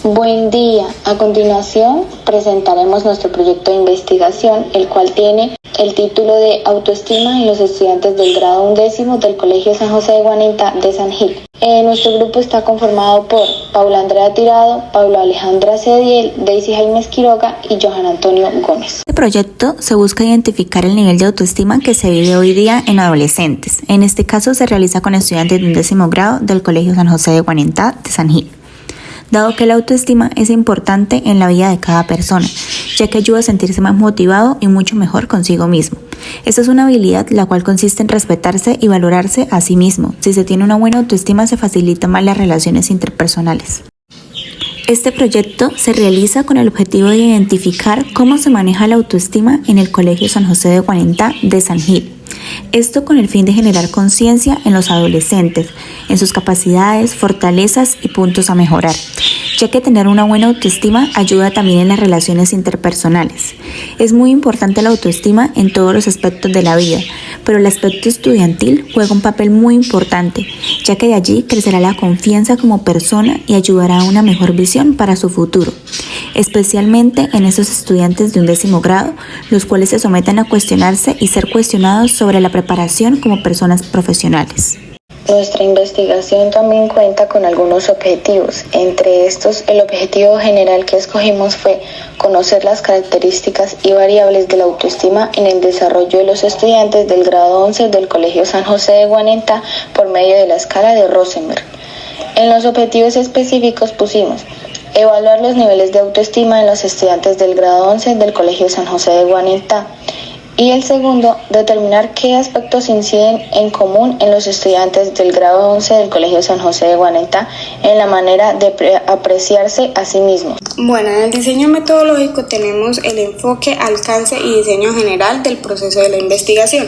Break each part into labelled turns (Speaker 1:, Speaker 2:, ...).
Speaker 1: Buen día. A continuación presentaremos nuestro proyecto de investigación, el cual tiene el título de Autoestima en los estudiantes del grado 11 del Colegio San José de Guanentá de San Gil. Nuestro grupo está conformado por Paula Andrea Tirado, Paula Alejandra Cediel, Daisy Jaime Quiroga y Johan Antonio Gómez.
Speaker 2: Este proyecto se busca identificar el nivel de autoestima que se vive hoy día en adolescentes. En este caso se realiza con estudiantes de 11º grado del Colegio San José de Guanentá de San Gil. Dado que la autoestima es importante en la vida de cada persona, ya que ayuda a sentirse más motivado y mucho mejor consigo mismo. Esta es una habilidad la cual consiste en respetarse y valorarse a sí mismo. Si se tiene una buena autoestima, se facilitan más las relaciones interpersonales. Este proyecto se realiza con el objetivo de identificar cómo se maneja la autoestima en el Colegio San José de Guanentá de San Gil. Esto con el fin de generar conciencia en los adolescentes, en sus capacidades, fortalezas y puntos a mejorar, ya que tener una buena autoestima ayuda también en las relaciones interpersonales. Es muy importante la autoestima en todos los aspectos de la vida, pero el aspecto estudiantil juega un papel muy importante, ya que de allí crecerá la confianza como persona y ayudará a una mejor visión para su futuro, especialmente en esos estudiantes de 11º grado, los cuales se someten a cuestionarse y ser cuestionados sobre la preparación como personas profesionales.
Speaker 1: Nuestra investigación también cuenta con algunos objetivos. Entre estos, el objetivo general que escogimos fue conocer las características y variables de la autoestima en el desarrollo de los estudiantes del grado 11 del Colegio San José de Guanentá por medio de la escala de Rosenberg. En los objetivos específicos pusimos evaluar los niveles de autoestima en los estudiantes del grado 11 del Colegio San José de Guanentá. Y el segundo, determinar qué aspectos inciden en común en los estudiantes del grado 11 del Colegio San José de Guanentá en la manera de apreciarse a sí mismos.
Speaker 3: Bueno, en el diseño metodológico tenemos el enfoque, alcance y diseño general del proceso de la investigación.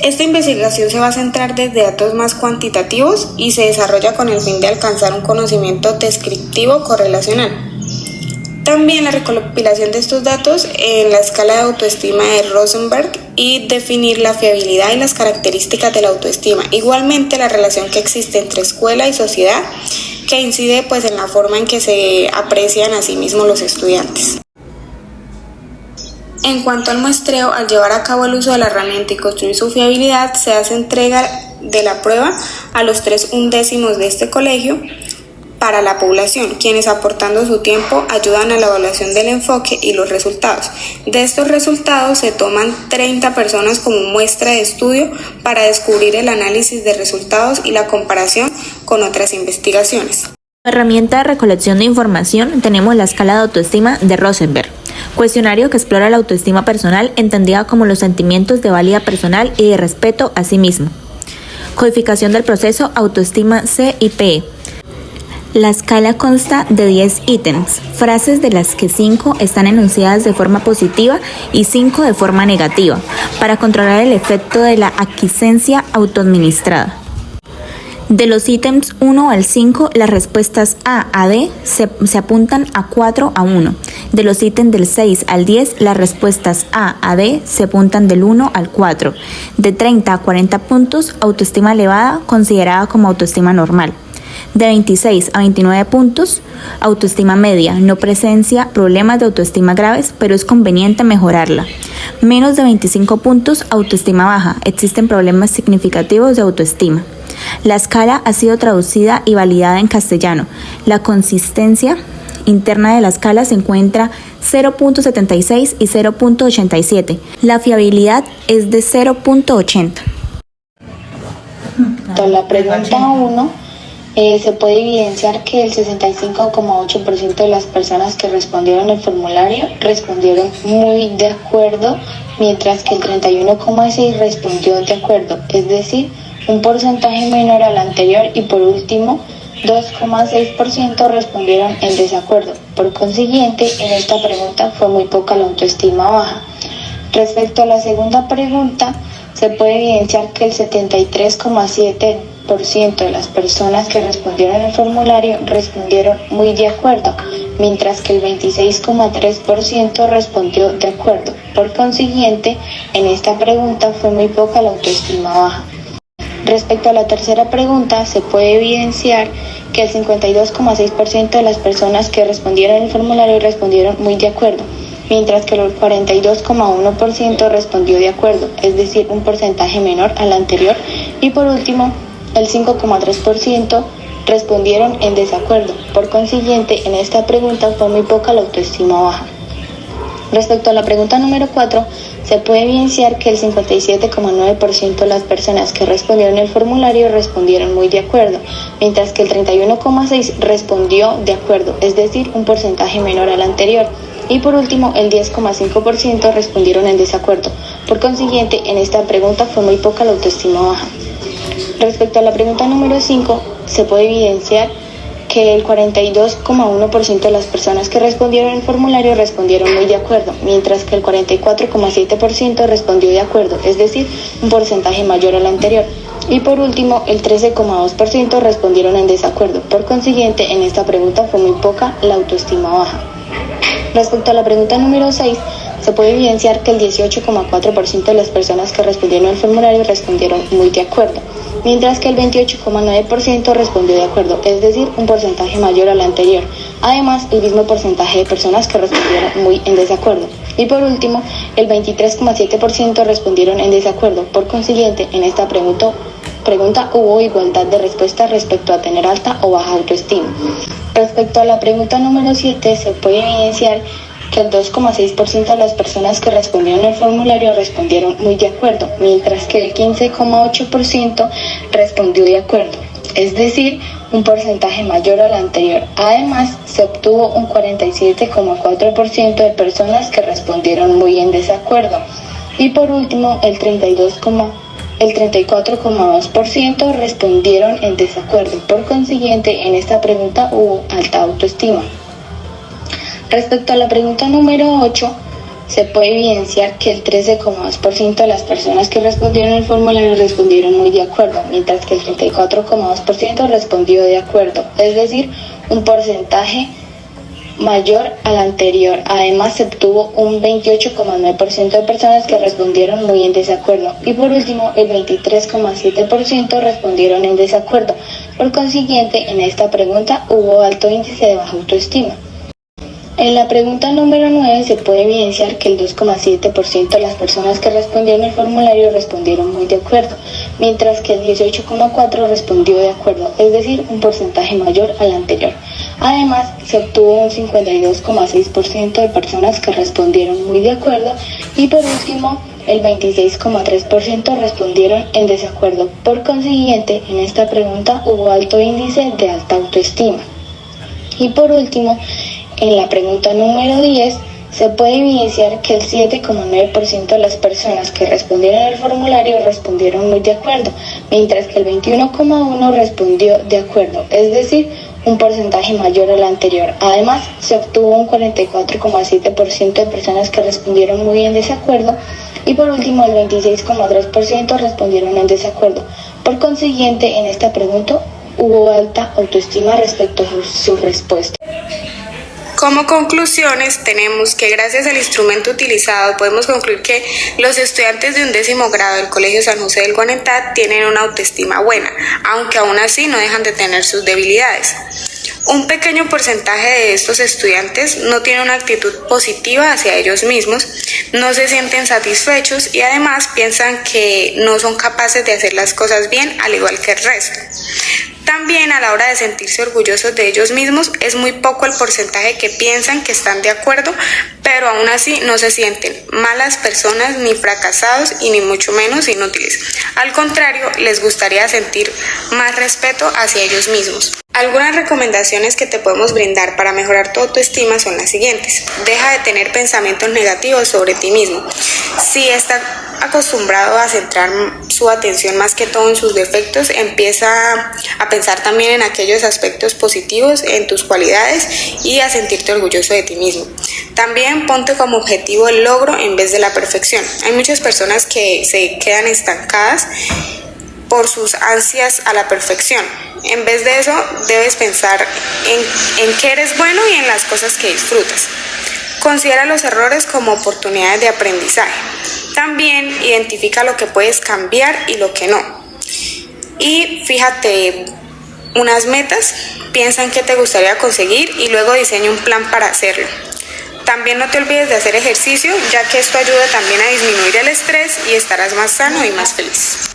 Speaker 3: Esta investigación se va a centrar desde datos más cuantitativos y se desarrolla con el fin de alcanzar un conocimiento descriptivo correlacional. También la recopilación de estos datos en la escala de autoestima de Rosenberg y definir la fiabilidad y las características de la autoestima. Igualmente la relación que existe entre escuela y sociedad, que incide en la forma en que se aprecian a sí mismos los estudiantes. En cuanto al muestreo, al llevar a cabo el uso de la herramienta y construir su fiabilidad, se hace entrega de la prueba a los 3 undécimos de este colegio para la población, quienes aportando su tiempo ayudan a la evaluación del enfoque y los resultados. De estos resultados se toman 30 personas como muestra de estudio para descubrir el análisis de resultados y la comparación con otras investigaciones.
Speaker 2: Como herramienta de recolección de información tenemos la escala de autoestima de Rosenberg, cuestionario que explora la autoestima personal entendida como los sentimientos de valía personal y de respeto a sí mismo. Codificación del proceso autoestima CIPE. La escala consta de 10 ítems, frases de las que 5 están enunciadas de forma positiva y 5 de forma negativa, para controlar el efecto de la aquiescencia autoadministrada. De los ítems 1 al 5, las respuestas A a D se apuntan a 4 a 1. De los ítems del 6 al 10, las respuestas A a D se apuntan del 1 al 4. De 30 a 40 puntos, autoestima elevada, considerada como autoestima normal. De 26 a 29 puntos, autoestima media, no presencia problemas de autoestima graves, pero es conveniente mejorarla. Menos de 25 puntos, autoestima baja, existen problemas significativos de autoestima. La escala ha sido traducida y validada en castellano. La consistencia interna de la escala se encuentra 0.76 y 0.87. La fiabilidad es de 0.80.
Speaker 1: La pregunta 1. Se puede evidenciar que el 65,8% de las personas que respondieron el formulario respondieron muy de acuerdo, mientras que el 31,6% respondió de acuerdo, es decir, un porcentaje menor al anterior, y por último, 2,6% respondieron en desacuerdo. Por consiguiente, en esta pregunta fue muy poca la autoestima baja. Respecto a la segunda pregunta, se puede evidenciar que el 73,7% de las personas que respondieron el formulario respondieron muy de acuerdo, mientras que el 26,3% respondió de acuerdo. Por consiguiente, en esta pregunta fue muy poca la autoestima baja. Respecto a la tercera pregunta, se puede evidenciar que el 52,6% de las personas que respondieron el formulario respondieron muy de acuerdo, mientras que el 42,1% respondió de acuerdo, es decir, un porcentaje menor al anterior, y por último, el 5,3% respondieron en desacuerdo. Por consiguiente, en esta pregunta fue muy poca la autoestima baja. Respecto a la pregunta número 4, se puede evidenciar que el 57,9% de las personas que respondieron el formulario respondieron muy de acuerdo, mientras que el 31,6% respondió de acuerdo, es decir, un porcentaje menor al anterior. Y por último, el 10,5% respondieron en desacuerdo. Por consiguiente, en esta pregunta fue muy poca la autoestima baja. Respecto a la pregunta número 5, se puede evidenciar que el 42,1% de las personas que respondieron el formulario respondieron muy de acuerdo, mientras que el 44,7% respondió de acuerdo, es decir, un porcentaje mayor al anterior. Y por último, el 13,2% respondieron en desacuerdo. Por consiguiente, en esta pregunta fue muy poca la autoestima baja. Respecto a la pregunta número 6, se puede evidenciar que el 18,4% de las personas que respondieron al formulario respondieron muy de acuerdo, mientras que el 28,9% respondió de acuerdo, es decir, un porcentaje mayor al anterior. Además, el mismo porcentaje de personas que respondieron muy en desacuerdo. Y por último, el 23,7% respondieron en desacuerdo. Por consiguiente, en esta pregunta hubo igualdad de respuestas respecto a tener alta o baja autoestima. Respecto a la pregunta número 7, se puede evidenciar que el 2,6% de las personas que respondieron el formulario respondieron muy de acuerdo, mientras que el 15,8% respondió de acuerdo, es decir, un porcentaje mayor al anterior. Además, se obtuvo un 47,4% de personas que respondieron muy en desacuerdo. Y por último, el 34,2% respondieron en desacuerdo. Por consiguiente, en esta pregunta hubo alta autoestima. Respecto a la pregunta número 8, se puede evidenciar que el 13,2% de las personas que respondieron el formulario respondieron muy de acuerdo, mientras que el 34,2% respondió de acuerdo, es decir, un porcentaje mayor al anterior. Además, se obtuvo un 28,9% de personas que respondieron muy en desacuerdo. Y por último, el 23,7% respondieron en desacuerdo. Por consiguiente, en esta pregunta hubo alto índice de baja autoestima. En la pregunta número 9 se puede evidenciar que el 2,7% de las personas que respondieron el formulario respondieron muy de acuerdo, mientras que el 18,4% respondió de acuerdo, es decir, un porcentaje mayor al anterior. Además, se obtuvo un 52,6% de personas que respondieron muy de acuerdo y por último, el 26,3% respondieron en desacuerdo. Por consiguiente, en esta pregunta hubo alto índice de alta autoestima. Y por último, en la pregunta número 10, se puede evidenciar que el 7,9% de las personas que respondieron al formulario respondieron muy de acuerdo, mientras que el 21,1% respondió de acuerdo, es decir, un porcentaje mayor al anterior. Además, se obtuvo un 44,7% de personas que respondieron muy en desacuerdo y por último el 26,3% respondieron en desacuerdo. Por consiguiente, en esta pregunta hubo alta autoestima respecto a su respuesta.
Speaker 3: Como conclusiones, tenemos que gracias al instrumento utilizado podemos concluir que los estudiantes de 11º grado del Colegio San José del Guanentá tienen una autoestima buena, aunque aún así no dejan de tener sus debilidades. Un pequeño porcentaje de estos estudiantes no tiene una actitud positiva hacia ellos mismos, no se sienten satisfechos y además piensan que no son capaces de hacer las cosas bien al igual que el resto. También a la hora de sentirse orgullosos de ellos mismos es muy poco el porcentaje que piensan que están de acuerdo, pero aún así no se sienten malas personas ni fracasados y ni mucho menos inútiles. Al contrario, les gustaría sentir más respeto hacia ellos mismos. Algunas recomendaciones que te podemos brindar para mejorar tu autoestima son las siguientes. Deja de tener pensamientos negativos sobre ti mismo. Si estás acostumbrado a centrar su atención más que todo en sus defectos, empieza a pensar también en aquellos aspectos positivos, en tus cualidades y a sentirte orgulloso de ti mismo. También ponte como objetivo el logro en vez de la perfección. Hay muchas personas que se quedan estancadas por sus ansias a la perfección. En vez de eso, debes pensar en qué eres bueno y en las cosas que disfrutas. Considera los errores como oportunidades de aprendizaje. También identifica lo que puedes cambiar y lo que no. Y fíjate unas metas, piensa en qué te gustaría conseguir y luego diseña un plan para hacerlo. También no te olvides de hacer ejercicio, ya que esto ayuda también a disminuir el estrés y estarás más sano y más feliz.